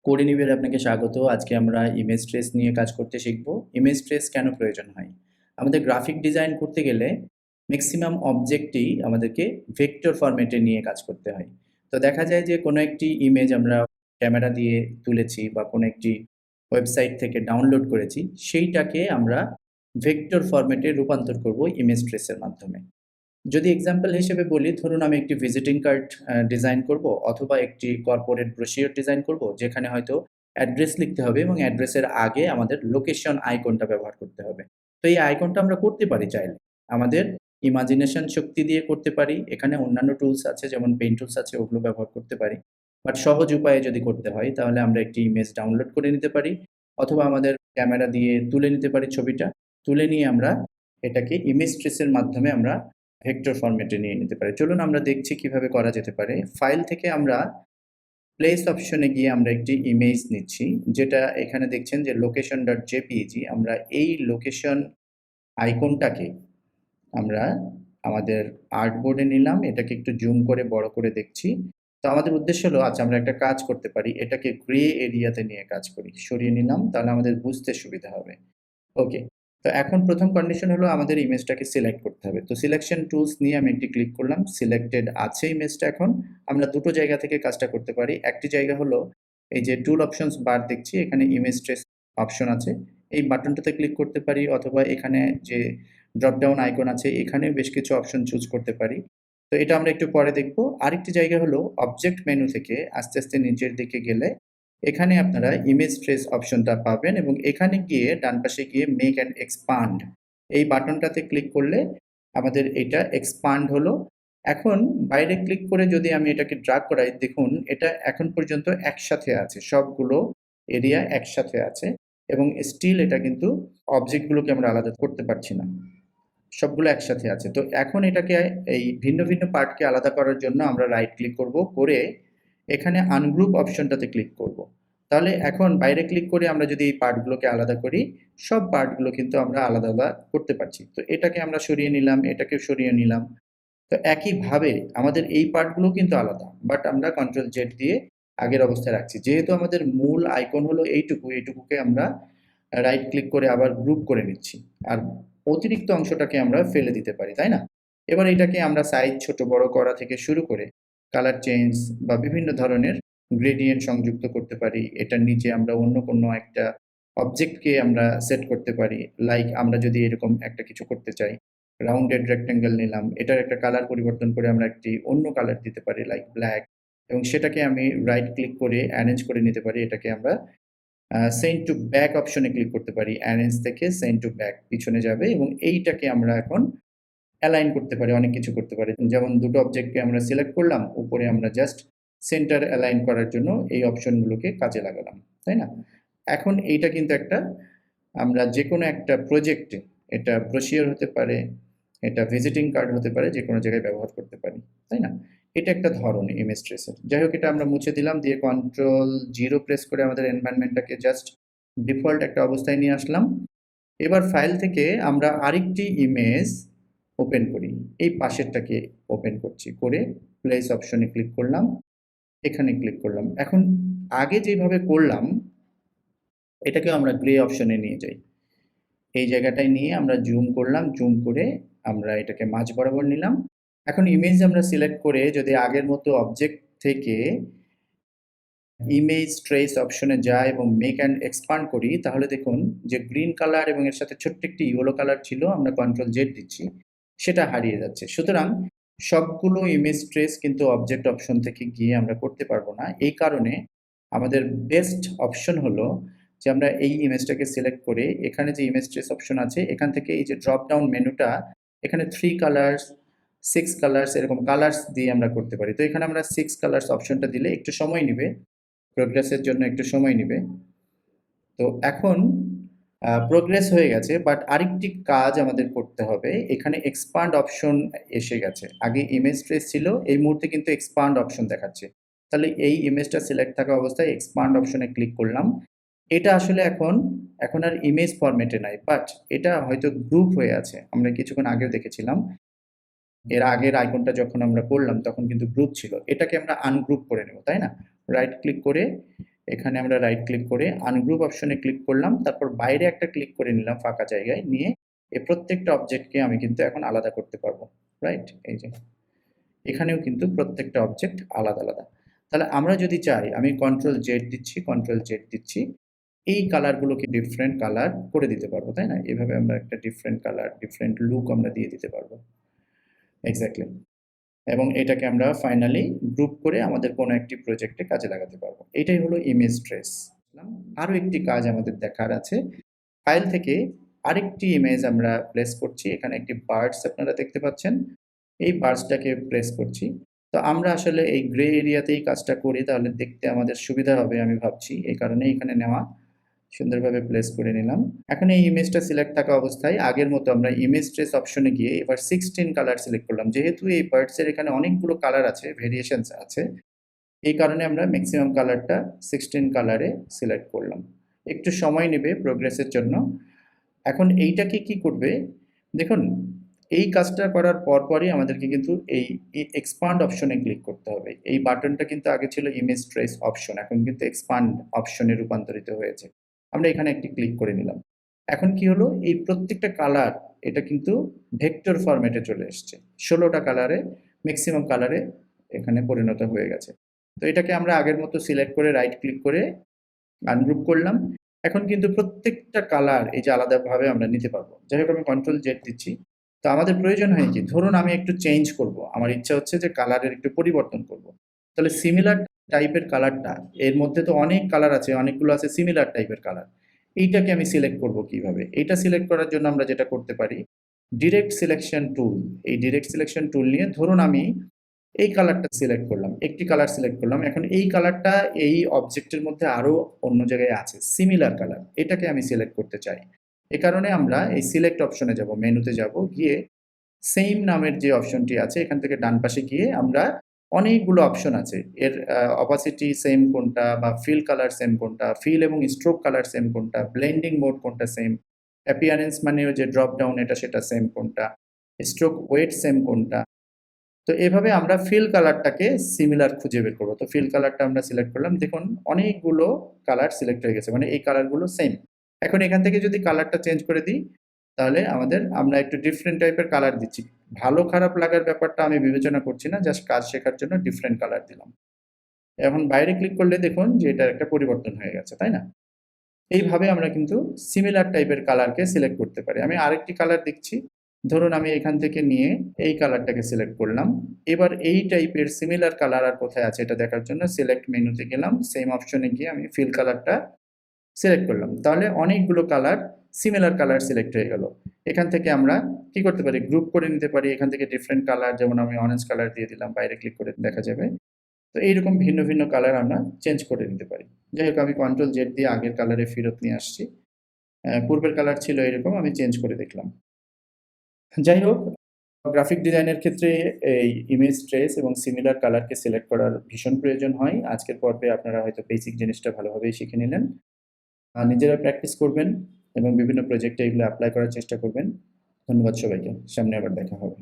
কোডইনোভিয়রে আপনাকে স্বাগত। আজকে আমরা ইমেজ ট্রেস নিয়ে কাজ করতে শিখব। ইমেজ ট্রেস কেন প্রয়োজন হয়? আমাদের গ্রাফিক ডিজাইন করতে গেলে ম্যাক্সিমাম অবজেক্টই আমাদেরকে ভেক্টর ফরম্যাটে নিয়ে কাজ করতে হয়। তো দেখা যায় যে কোনো একটি ইমেজ আমরা ক্যামেরা দিয়ে তুলেছি বা কোনো একটি ওয়েবসাইট থেকে ডাউনলোড করেছি, সেইটাকে আমরা ভেক্টর ফরম্যাটে রূপান্তর করব ইমেজ ট্রেসের মাধ্যমে। যদি এক্সাম্পল হিসেবে বলি, ধরুন আমি একটি ভিজিটিং কার্ড ডিজাইন করব অথবা একটি কর্পোরেট ব্রোশিওর ডিজাইন করব, যেখানে হয়তো অ্যাড্রেস লিখতে হবে এবং অ্যাড্রেসের আগে আমাদের লোকেশন আইকনটা ব্যবহার করতে হবে। তো এই আইকনটা আমরা করতে পারি চাইলে। আমাদের ইমাজিনেশন শক্তি দিয়ে করতে পারি। এখানে অন্যান্য টুলস আছে, যেমন পেইন্ট টুলস আছে, ওগুলো ব্যবহার করতে পারি। বাট সহজ উপায়ে যদি করতে হয় তাহলে আমরা একটি ইমেজ ডাউনলোড করে নিতে পারি অথবা আমাদের ক্যামেরা দিয়ে তুলে নিতে পারি ছবিটা। তুলে নিয়ে আমরা এটাকে ইমেজ ট্রেসের মাধ্যমে আমরা ভেক্টর ফরম্যাটে নিয়ে নিতে পারি। চলুন আমরা দেখছি কিভাবে করা যেতে পারে। ফাইল থেকে আমরা প্লেস অপশনে গিয়ে আমরা একটি ইমেজ নিচ্ছি, যেটা এখানে দেখছেন যে location.jpg। আমরা এই লোকেশন আইকনটাকে আমরা আমাদের আর্টবোর্ডে নিলাম। এটাকে একটু জুম করে বড় করে দেখছি। তো আমাদের উদ্দেশ্য হলো, আচ্ছা আমরা একটা কাজ করতে পারি, এটাকে গ্রে এরিয়াতে নিয়ে কাজ করি। সরিয়ে নিলাম, তাহলে আমাদের বুঝতে সুবিধা হবে। ওকে। তো এখন প্রথম কন্ডিশন হলো আমাদের ইমেজটাকে সিলেক্ট করতে হবে। তো সিলেকশন টুলস নিয়ে আমি একটি ক্লিক করলাম। সিলেক্টেড আছে ইমেজটা। এখন আমরা দুটো জায়গা থেকে কাজটা করতে পারি। একটি জায়গা হলো এই যে টুল অপশনস বার দেখছি, এখানে ইমেজ ট্রেস অপশন আছে। এই বাটনটাতে ক্লিক করতে পারি অথবা এখানে যে ড্রপ ডাউন আইকন আছে, এখানেও বেশ কিছু অপশন চুজ করতে পারি। তো এটা আমরা একটু পরে দেখব। আরেকটি জায়গা হলো অবজেক্ট মেনু থেকে আস্তে, আস্তে নিচের দিকে গেলে এখানে আপনারা ইমেজ ট্রেস অপশনটা পাবেন এবং এখানে গিয়ে ডান পাশে গিয়ে মেক অ্যান্ড এক্সপান্ড এই বাটনটাতে ক্লিক করলে আমাদের এটা এক্সপান্ড হলো। এখন বাইরে ক্লিক করে যদি আমি এটাকে ড্রাগ করাই, দেখুন এটা এখন পর্যন্ত একসাথে আছে, সবগুলো এরিয়া একসাথে আছে এবং স্টিল এটা কিন্তু অবজেক্টগুলোকে আমরা আলাদা করতে পারছি না, সবগুলো একসাথে আছে। তো এখন এটাকে এই ভিন্ন ভিন্ন পার্টকে আলাদা করার জন্য আমরা রাইট ক্লিক করব, করে এখানে আনগ্রুপ অপশনটাতে ক্লিক করব। তাহলে এখন বাইরে ক্লিক করে আমরা যদি এই পার্টগুলোকে আলাদা করি, সব পার্টগুলো কিন্তু আমরা আলাদা আলাদা করতে পারছি। তো এটাকে আমরা সরিয়ে নিলাম, এটাকেও সরিয়ে নিলাম। তো একইভাবে আমাদের এই পার্টগুলো কিন্তু আলাদা, বাট আমরা কন্ট্রোল জেড দিয়ে আগের অবস্থায় রাখছি। যেহেতু আমাদের মূল আইকন হলো এইটুকু, এইটুকুকে আমরা রাইট ক্লিক করে আবার গ্রুপ করে নিচ্ছি। আর অতিরিক্ত অংশটাকে আমরা ফেলে দিতে পারি, তাই না? এবার এটাকে আমরা সাইজ ছোট বড় করা থেকে শুরু করে কালার চেঞ্জ বা বিভিন্ন ধরনের গ্রেডিয়েন্ট সংযুক্ত করতে পারি। এটার নিচে আমরা অন্য কোনো একটা অবজেক্টকে আমরা সেট করতে পারি। লাইক আমরা যদি এরকম একটা কিছু করতে চাই, রাউন্ডেড রেক্টেঙ্গেল নিলাম, এটার একটা কালার পরিবর্তন করে আমরা একটি অন্য কালার দিতে পারি লাইক ব্ল্যাক, এবং সেটাকে আমি রাইট ক্লিক করে অ্যারেঞ্জ করে নিতে পারি। এটাকে আমরা সেন্ড টু ব্যাক অপশনে ক্লিক করতে পারি। অ্যারেঞ্জ থেকে সেন্ড টু ব্যাক পিছনে যাবে এবং এইটাকে আমরা এখন অ্যালাইন করতে পারি, অনেক কিছু করতে পারি। যেমন দুটো অবজেক্টকে আমরা সিলেক্ট করলাম, উপরে আমরা জাস্ট সেন্টার অ্যালাইন করার জন্য এই অপশনগুলোকে কাজে লাগালাম, তাই না? এখন এইটা কিন্তু একটা আমরা যেকোনো একটা প্রজেক্টে, এটা ব্রোশিওর হতে পারে, এটা ভিজিটিং কার্ড হতে পারে, যেকোনো জায়গায় ব্যবহার করতে পারি, তাই না? এটা একটা ধরন ইমেজ ট্রেসের। যাই হোক, এটা আমরা মুছে দিলাম, দিয়ে কন্ট্রোল জিরো প্রেস করে আমাদের এনভায়রনমেন্টটাকে জাস্ট ডিফল্ট একটা অবস্থায় নিয়ে আসলাম। এবার ফাইল থেকে আমরা আরেকটি ইমেজ ওপেন করি। এই পাশেরটাকে ওপেন করছি, করে প্লেস অপশনে ক্লিক করলাম, এখানে ক্লিক করলাম। এখন আগে যেভাবে করলাম এটাকে আমরা গ্রে অপশনে নিয়ে যাই। এই জায়গাটায় নিয়ে আমরা জুম করলাম, জুম করে আমরা এটাকে মাঝ বরাবর নিলাম। এখন ইমেজ আমরা সিলেক্ট করে যদি আগের মতো অবজেক্ট থেকে ইমেজ ট্রেস অপশনে যাই এবং মেক অ্যান্ড এক্সপান্ড করি, তাহলে দেখুন যে গ্রিন কালার এবং এর সাথে ছোট্ট একটি ইয়েলো কালার ছিল, আমরা কন্ট্রোল জেড দিচ্ছি, সেটা হারিয়ে যাচ্ছে। সুতরাং সবগুলো ইমেজ ট্রেস কিন্তু অবজেক্ট অপশন থেকে গিয়ে আমরা করতে পারবো না। এই কারণে আমাদের বেস্ট অপশন হলো যে আমরা এই ইমেজটাকে সিলেক্ট করে এখানে যে ইমেজ ট্রেস অপশন আছে, এখান থেকে এই যে ড্রপ ডাউন মেনুটা, এখানে 3 কালার্স, 6 কালার্স, এরকম কালার্স দিয়ে আমরা করতে পারি। তো এখানে আমরা 6 কালার্স অপশনটা দিলে একটু সময় নেবে, প্রোগ্রেসের জন্য একটু সময় নেবে। তো এখন প্রোগ্রেস হয়ে গেছে, বাট আরেকটি কাজ আমাদের করতে হবে। এখানে এক্সপান্ড অপশন এসে গেছে। আগে ইমেজ ট্রেস ছিল, এই মুহূর্তে কিন্তু এক্সপান্ড অপশন দেখাচ্ছে। তাহলে এই ইমেজটা সিলেক্ট থাকা অবস্থায় এক্সপান্ড অপশনে ক্লিক করলাম। এটা আসলে এখন আর ইমেজ ফরম্যাটে নাই, বাট এটা হয়তো গ্রুপ হয়ে আছে। আমরা কিছুক্ষণ আগেও দেখেছিলাম, এর আগের আইকনটা যখন আমরা করলাম তখন কিন্তু গ্রুপ ছিল। এটাকে আমরা আনগ্রুপ করে নেব, তাই না? রাইট ক্লিক করে এখানে আমরা রাইট ক্লিক করে আনগ্রুপ অপশনে ক্লিক করলাম, তারপর বাইরে একটা ক্লিক করে নিলাম ফাঁকা জায়গায় নিয়ে এই প্রত্যেকটা অবজেক্টকে আমি কিন্তু এখন আলাদা করতে পারবো, রাইট? এই যে এখানেও কিন্তু প্রত্যেকটা অবজেক্ট আলাদা আলাদা। তাহলে আমরা যদি চাই, আমি কন্ট্রোল জেড দিচ্ছি, কন্ট্রোল জেড দিচ্ছি, এই কালারগুলোকে ডিফারেন্ট কালার করে দিতে পারবো, তাই না? এভাবে আমরা একটা ডিফারেন্ট কালার, ডিফারেন্ট লুক আমরা দিয়ে দিতে পারবো। এক্স্যাক্টলি। এবং এটাকে আমরা ফাইনালি গ্রুপ করে আমাদের কোনো একটি প্রজেক্টে কাজে লাগাতে পারবো। এটাই হলো ইমেজ ট্রেস। আরো একটি কাজ আমাদের দেখার আছে। ফাইল থেকে আরেকটি ইমেজ আমরা প্লেস করছি। এখানে একটি বার্ডস আপনারা দেখতে পাচ্ছেন। এই বার্ডসটাকে প্রেস করছি। তো আমরা আসলে এই গ্রে এরিয়াতেই কাজটা করি, তাহলে দেখতে আমাদের সুবিধা হবে আমি ভাবছি। এই কারণেই এখানে নেওয়া। সুন্দরভাবে প্লেস করে নিলাম। এখন এই ইমেজটা সিলেক্ট থাকা অবস্থায় আগের মতো আমরা ইমেজ ট্রেস অপশনে গিয়ে এবার 16 কালার সিলেক্ট করলাম। যেহেতু এই বার্ডসের এখানে অনেকগুলো কালার আছে, ভেরিয়েশনস আছে, এই কারণে আমরা ম্যাক্সিমাম কালারটা 16 কালারে সিলেক্ট করলাম। একটু সময় নেবে প্রোগ্রেসের জন্য। এখন এইটাকে কি করবে, দেখুন এই কাজটা করার পরপরই আমাদেরকে কিন্তু এই এক্সপান্ড অপশনে ক্লিক করতে হবে। এই বাটনটা কিন্তু আগে ছিল ইমেজ ট্রেস অপশন, এখন কিন্তু এক্সপান্ড অপশনে রূপান্তরিত হয়েছে। আমরা এখানে একটি ক্লিক করে নিলাম। এখন কি হলো, এই প্রত্যেকটা কালার এটা কিন্তু ভেক্টর ফরম্যাটে চলে এসছে। 16টা কালারে, ম্যাক্সিমাম কালারে এখানে পরিণত হয়ে গেছে। তো এটাকে আমরা আগের মতো সিলেক্ট করে রাইট ক্লিক করে আনগ্রুপ করলাম। এখন কিন্তু প্রত্যেকটা কালার এই যে আলাদাভাবে আমরা নিতে পারবো। যাই হোক, আমি কন্ট্রোল জেড দিচ্ছি। তো আমাদের প্রয়োজন হয় কি, ধরুন আমি একটু চেঞ্জ করব, আমার ইচ্ছা হচ্ছে যে কালারের একটু পরিবর্তন করব। তাহলে সিমিলার টাইপের কালারটা, এর মধ্যে তো অনেক কালার আছে, অনেকগুলো আছে সিমিলার টাইপের কালার। এইটাকে আমি সিলেক্ট করব কিভাবে? এইটা সিলেক্ট করার জন্য আমরা যেটা করতে পারি, ডিরেক্ট সিলেকশন টুল। এই ডিরেক্ট সিলেকশন টুল নিয়ে ধরুন আমি এই কালারটা সিলেক্ট করলাম, একটি কালার সিলেক্ট করলাম। এখন এই কালারটা এই অবজেক্টের মধ্যে আরো অন্য জায়গায় আছে, সিমিলার কালার, এটাকে আমি সিলেক্ট করতে চাই। এ কারণে আমরা এই সিলেক্ট অপশনে যাব, মেনুতে যাব, গিয়ে সেম নামের যে অপশনটি আছে এখান থেকে ডান পাশে গিয়ে আমরা অনেকগুলো অপশন আছে, এর অপাসিটি সেম কোনটা, বা ফিল কালার সেম কোনটা, ফিল এবং স্ট্রোক কালার সেম কোনটা, ব্লেন্ডিং মোড কোনটা সেম, অ্যাপিয়ারেন্স মানেও যে ড্রপ ডাউন এটা সেটা সেম কোনটা, স্ট্রোক ওয়েট সেম কোনটা। তো এভাবে আমরা ফিল কালারটাকে সিমিলার খুঁজে বের করবো। তো ফিল কালারটা আমরা সিলেক্ট করলাম, দেখুন অনেকগুলো কালার সিলেক্ট হয়ে গেছে, মানে এই কালারগুলো সেম। এখন এখান থেকে যদি কালারটা চেঞ্জ করে দিই, তাহলে আমরা একটু ডিফারেন্ট টাইপের কালার দিচ্ছি। ভালো খারাপ লাগার ব্যাপারটা আমি বিবেচনা করছি না, জাস্ট কাজ শেখার জন্য ডিফারেন্ট কালার দিলাম। এখন বাইরে ক্লিক করলে দেখুন যে এটার একটা পরিবর্তন হয়ে গেছে, তাই না? এইভাবে আমরা কিন্তু সিমিলার টাইপের কালারকে সিলেক্ট করতে পারি। আমি আরেকটি কালার দিচ্ছি। ধরুন আমি এখান থেকে নিয়ে এই কালারটাকে সিলেক্ট করলাম। এবার এই টাইপের সিমিলার কালার আর কোথায় আছে এটা দেখার জন্য সিলেক্ট মেনুতে গেলাম, সেম অপশনে গিয়ে আমি ফিল কালারটা সিলেক্ট করলাম। তাহলে অনেকগুলো কালার, সিমিলার কালার সিলেক্ট হয়ে গেল। এখান থেকে আমরা কি করতে পারি, গ্রুপ করে নিতে পারি। এখান থেকে ডিফারেন্ট কালার, যেমন আমি অরেঞ্জ কালার দিয়ে দিলাম, বাইরে ক্লিক করে দেখা যাবে। তো এইরকম ভিন্ন ভিন্ন কালার আমরা চেঞ্জ করে নিতে পারি। যাই হোক, আমি কন্ট্রোল জেড দিয়ে আগের কালারে ফেরত নিয়ে আসছি। পূর্বের কালার ছিল এরকম, আমি চেঞ্জ করে দেখলাম। যাই হোক, গ্রাফিক ডিজাইনের ক্ষেত্রে এই ইমেজ ট্রেস এবং সিমিলার কালারকে সিলেক্ট করার ভীষণ প্রয়োজন হয়। আজকের পর্বে আপনারা হয়তো বেসিক জিনিসটা ভালোভাবেই শিখে নিলেন। নিজেরা প্র্যাকটিস করবেন এবং বিভিন্ন প্রজেক্টে এগুলো অ্যাপ্লাই করার চেষ্টা করবেন। ধন্যবাদ সবাইকে। সামনে আবার দেখা হবে।